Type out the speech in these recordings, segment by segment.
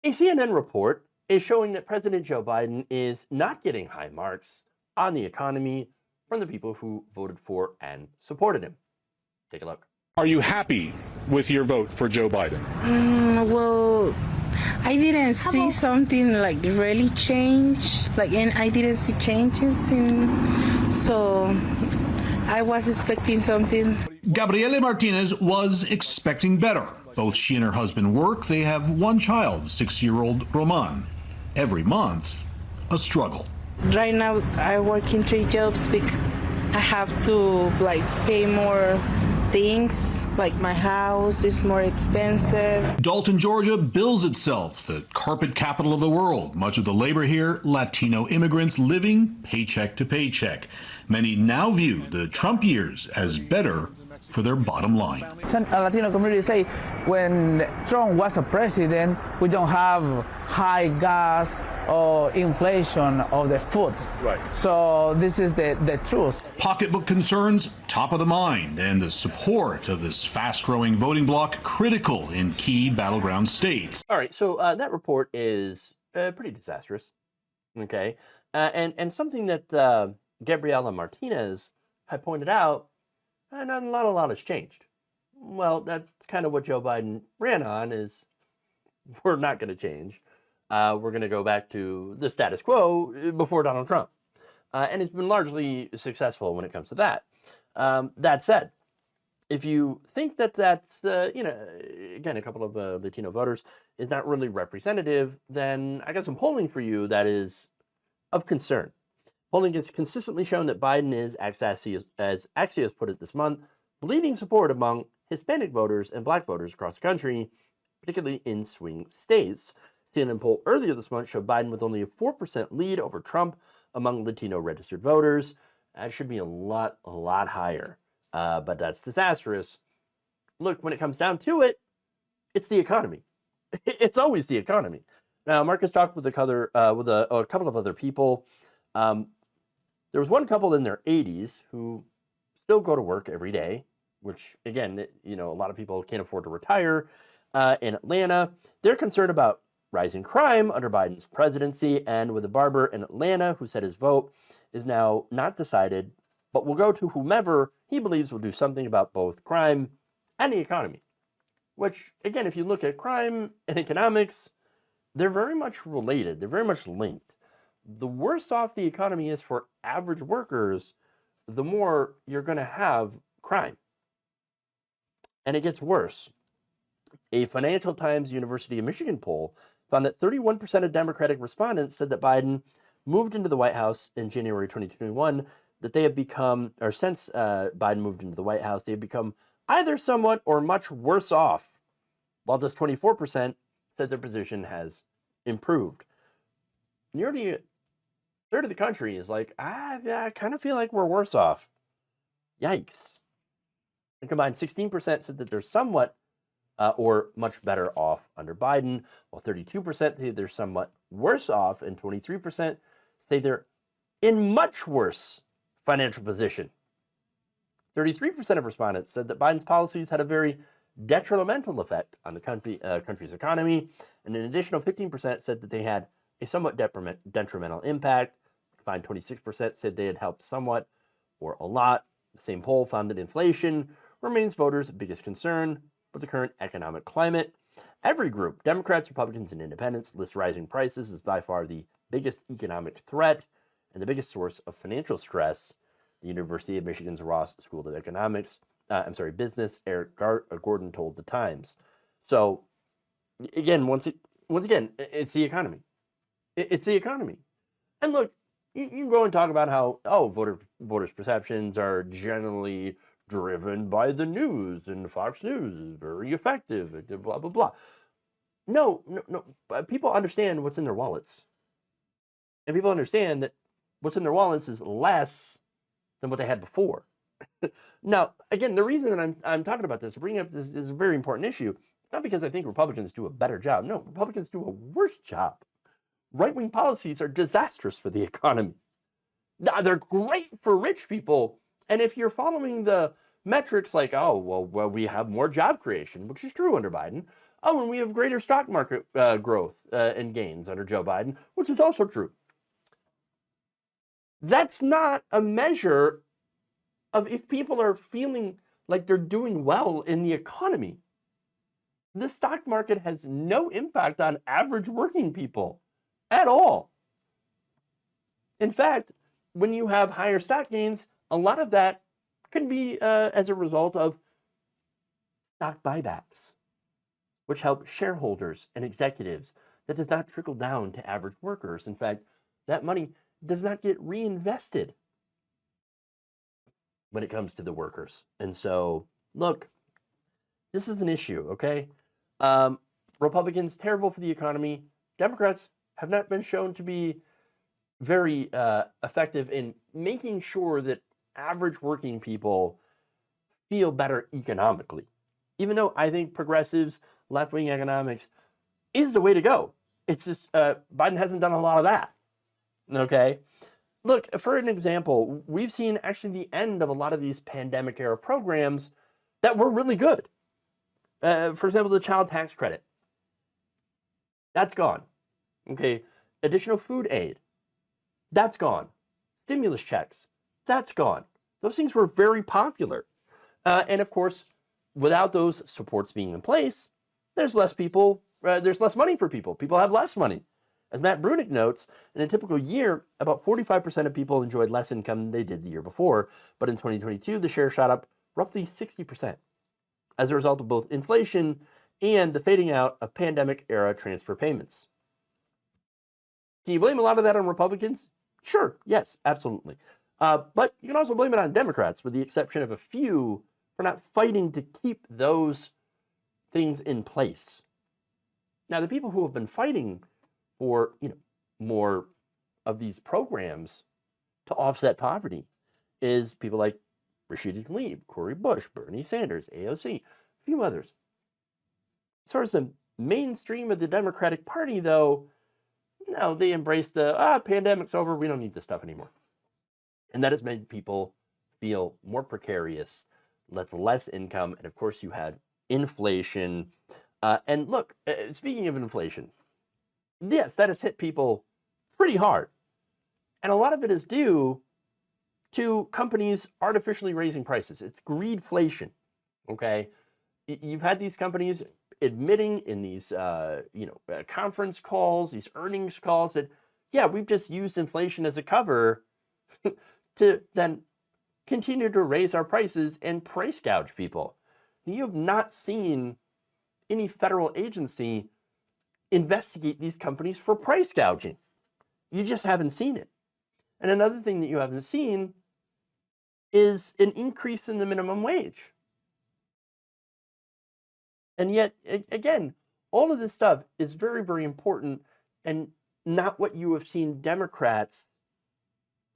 A CNN report is showing that President Joe Biden is not getting high marks on the economy from the people who voted for and supported him. Take a look. Are you happy with your vote for Joe Biden? Well, I didn't see something like really change, and I didn't see changes so I was expecting something. Gabriela Martinez was expecting better. Both she and her husband work. They have one child, 6-year-old Roman. Every month, a struggle. Right now, I work in 3 jobs because I have to pay more things, like my house is more expensive. Dalton, Georgia bills itself the carpet capital of the world. Much of the labor here, Latino immigrants living paycheck to paycheck. Many now view the Trump years as better for their bottom line. Some Latino communities say when Trump was a president, we don't have high gas or inflation of the food. Right. So this is the truth. Pocketbook concerns top of the mind, and the support of this fast-growing voting bloc critical in key battleground states. All right, so that report is pretty disastrous, okay? And something that Gabriela Martinez had pointed out, not a lot has changed. Well, that's kind of what Joe Biden ran on, is we're not going to change. We're going to go back to the status quo before Donald Trump. And it's been largely successful when it comes to that. That said, if you think that that's, again, a couple of Latino voters is not really representative, then I got some polling for you that is of concern. Polling has consistently shown that Biden is, as Axios put it this month, bleeding support among Hispanic voters and Black voters across the country, particularly in swing states. CNN poll earlier this month showed Biden with only a 4% lead over Trump among Latino registered voters. That should be a lot higher, but that's disastrous. Look, when it comes down to it, it's the economy. It's always the economy. Now, Marcus talked with a couple of other people. There was one couple in their 80s who still go to work every day, which, again, a lot of people can't afford to retire in Atlanta. They're concerned about rising crime under Biden's presidency, and with a barber in Atlanta who said his vote is now not decided, but will go to whomever he believes will do something about both crime and the economy. Which, again, if you look at crime and economics, they're very much related. They're very much linked. The worse off the economy is for average workers, the more you're going to have crime. And it gets worse. A Financial Times University of Michigan poll found that 31% of Democratic respondents said that Biden moved into the White House in January 2021, that they have become, or since Biden moved into the White House, they have become either somewhat or much worse off, while just 24% said their position has improved. Nearly a third of the country is like, I kind of feel like we're worse off. Yikes. And combined, 16% said that they're somewhat or much better off under Biden, while 32% say they're somewhat worse off, and 23% say they're in much worse financial position. 33% of respondents said that Biden's policies had a very detrimental effect on the country's economy, and an additional 15% said that they had a somewhat detrimental impact. Combined, 26% said they had helped somewhat or a lot. The same poll found that inflation remains voters' biggest concern with the current economic climate. Every group, Democrats, Republicans, and Independents, lists rising prices as by far the biggest economic threat and the biggest source of financial stress. The University of Michigan's Ross School of Business, Eric Gordon told the Times. So, again, once again, it's the economy. It's the economy. And look, you can go and talk about how, voters' perceptions are generally driven by the news, and Fox News is very effective, blah, blah, blah. No. People understand what's in their wallets. And people understand that what's in their wallets is less than what they had before. Now, again, the reason that I'm talking about this, bringing up this is a very important issue. It's not because I think Republicans do a better job. No, Republicans do a worse job. Right-wing policies are disastrous for the economy. They're great for rich people. And if you're following the metrics like, we have more job creation, which is true under Biden, Oh, and we have greater stock market growth and gains under Joe Biden, which is also true. That's not a measure of if people are feeling like they're doing well in the economy. The stock market has no impact on average working people at all. In fact, when you have higher stock gains, a lot of that can be as a result of stock buybacks, which help shareholders and executives. That does not trickle down to average workers. In fact, that money does not get reinvested when it comes to the workers. And so, look, this is an issue, okay? Republicans, terrible for the economy. Democrats have not been shown to be very effective in making sure that average working people feel better economically. Even though I think progressives, left-wing economics is the way to go. It's just Biden hasn't done a lot of that, okay? Look, for an example, we've seen actually the end of a lot of these pandemic-era programs that were really good. For example, the child tax credit. That's gone. Okay, additional food aid. That's gone. Stimulus checks. That's gone. Those things were very popular. And of course, without those supports being in place, there's less people, there's less money for people. People have less money. As Matt Brunick notes, in a typical year, about 45% of people enjoyed less income than they did the year before. But in 2022, the share shot up roughly 60% as a result of both inflation and the fading out of pandemic-era transfer payments. Can you blame a lot of that on Republicans? Sure, yes, absolutely. But you can also blame it on Democrats, with the exception of a few for not fighting to keep those things in place. Now, the people who have been fighting for more of these programs to offset poverty is people like Rashida Tlaib, Cory Bush, Bernie Sanders, AOC, a few others. As far as the mainstream of the Democratic Party, though, no, they embraced the pandemic's over, we don't need this stuff anymore. And that has made people feel more precarious, less income, and of course you had inflation. And look, speaking of inflation, yes, that has hit people pretty hard. And a lot of it is due to companies artificially raising prices. It's greedflation, okay? You've had these companies admitting in these conference calls, these earnings calls that, yeah, we've just used inflation as a cover to then continue to raise our prices and price gouge people. You have not seen any federal agency investigate these companies for price gouging. You just haven't seen it. And another thing that you haven't seen is an increase in the minimum wage. And yet, again, all of this stuff is very, very important and not what you have seen Democrats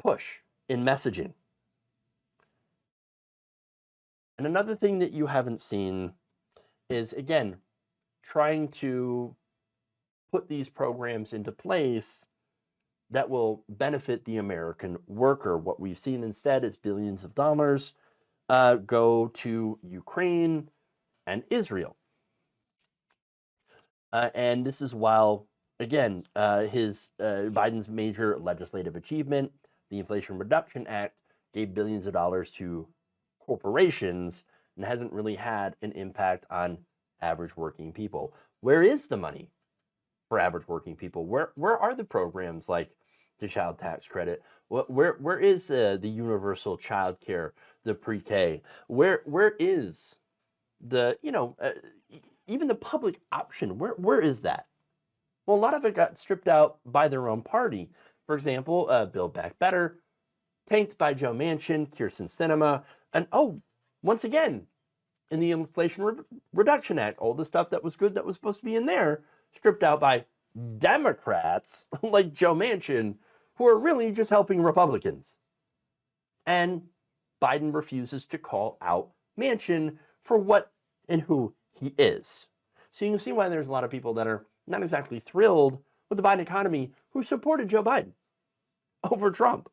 push in messaging. And another thing that you haven't seen is, again, trying to put these programs into place that will benefit the American worker. What we've seen instead is billions of dollars go to Ukraine and Israel. And this is while, again, Biden's major legislative achievement, the Inflation Reduction Act, gave billions of dollars to corporations and hasn't really had an impact on average working people. Where is the money for average working people? Where are the programs like the child tax credit? Where is the universal child care, the pre-K? Where is the even the public option? Where is that? Well, a lot of it got stripped out by their own party. For example, Build Back Better, tanked by Joe Manchin, Kyrsten Sinema, and once again, in the Inflation Reduction Act, all the stuff that was good that was supposed to be in there, stripped out by Democrats like Joe Manchin, who are really just helping Republicans. And Biden refuses to call out Manchin for what and who he is. So you can see why there's a lot of people that are not exactly thrilled with the Biden economy who supported Joe Biden over Trump.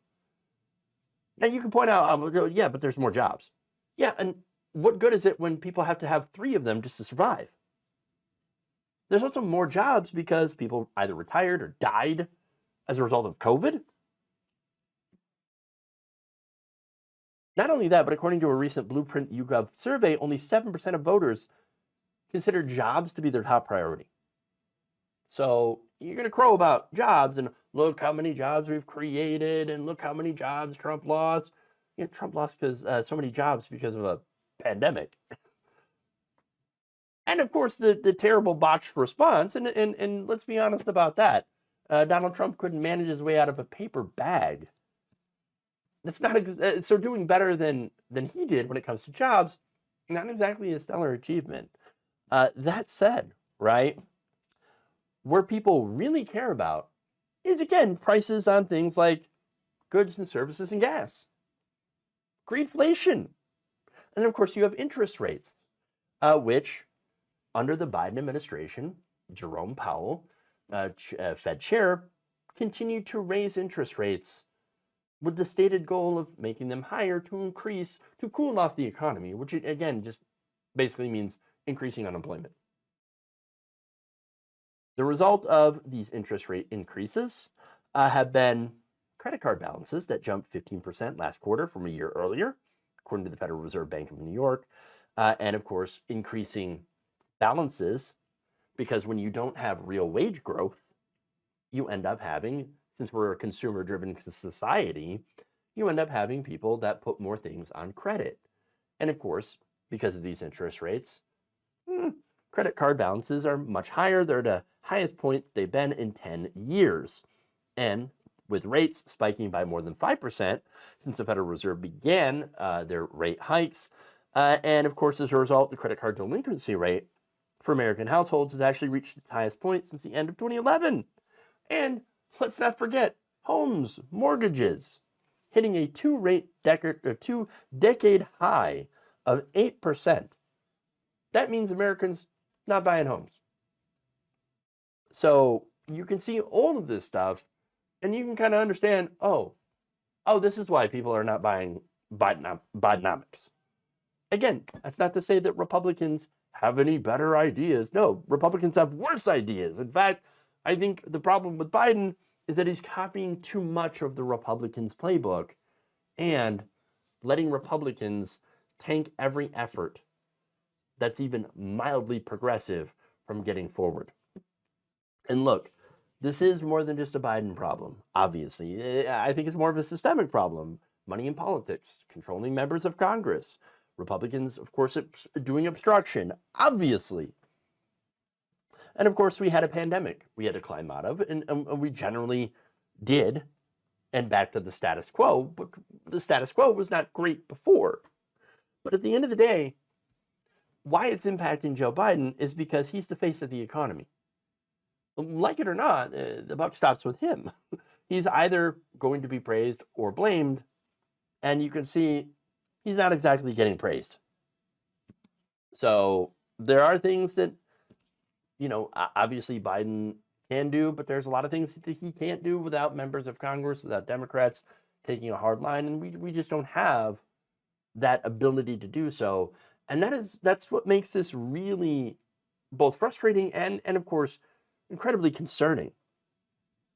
Now you can point out, yeah, but there's more jobs. Yeah, and what good is it when people have to have 3 of them just to survive? There's also more jobs because people either retired or died as a result of COVID. Not only that, but according to a recent Blueprint YouGov survey, only 7% of voters consider jobs to be their top priority. So you're going to crow about jobs and look how many jobs we've created and look how many jobs Trump lost. Trump lost because so many jobs because of a pandemic. And of course, the terrible botched response. And let's be honest about that. Donald Trump couldn't manage his way out of a paper bag. That's not so doing better than he did when it comes to jobs. Not exactly a stellar achievement. That said, right, where people really care about is, again, prices on things like goods and services and gas. Greedflation. And of course, you have interest rates, which under the Biden administration, Jerome Powell, Fed chair, continued to raise interest rates with the stated goal of making them higher to cool off the economy, which again just basically means increasing unemployment. The result of these interest rate increases have been credit card balances that jumped 15% last quarter from a year earlier, according to the Federal Reserve Bank of New York, and of course increasing balances because when you don't have real wage growth, you end up having, since we're a consumer-driven society, you end up having people that put more things on credit. And of course, because of these interest rates, credit card balances are much higher. They're the highest point they've been in 10 years. And with rates spiking by more than 5% since the Federal Reserve began their rate hikes. And of course, as a result, the credit card delinquency rate for American households has actually reached its highest point since the end of 2011. And let's not forget, homes, mortgages, hitting a two-decade high of 8%. That means Americans not buying homes. So you can see all of this stuff, and you can kind of understand, oh, this is why people are not buying Bidenomics. Again, that's not to say that Republicans have any better ideas. No, Republicans have worse ideas. In fact, I think the problem with Biden is that he's copying too much of the Republicans' playbook and letting Republicans tank every effort that's even mildly progressive from getting forward. And look, this is more than just a Biden problem, obviously. I think it's more of a systemic problem. Money in politics, controlling members of Congress, Republicans, of course, doing obstruction, obviously. And of course, we had a pandemic we had to climb out of, and we generally did, and back to the status quo, but the status quo was not great before. But at the end of the day, why it's impacting Joe Biden is because he's the face of the economy. Like it or not, the buck stops with him. He's either going to be praised or blamed, and you can see he's not exactly getting praised. So there are things that, obviously Biden can do, but there's a lot of things that he can't do without members of Congress, without Democrats taking a hard line, and we just don't have that ability to do so. And that's what makes this really both frustrating and of course, incredibly concerning.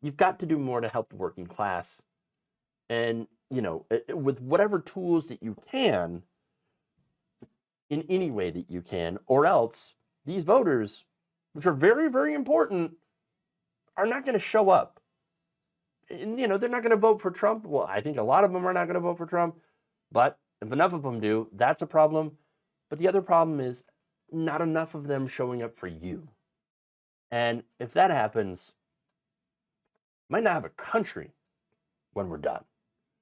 You've got to do more to help the working class. And, with whatever tools that you can, in any way that you can, or else these voters, which are very, very important, are not going to show up. And, they're not going to vote for Trump. Well, I think a lot of them are not going to vote for Trump. But if enough of them do, that's a problem. But the other problem is not enough of them showing up for you. And if that happens, might not have a country when we're done.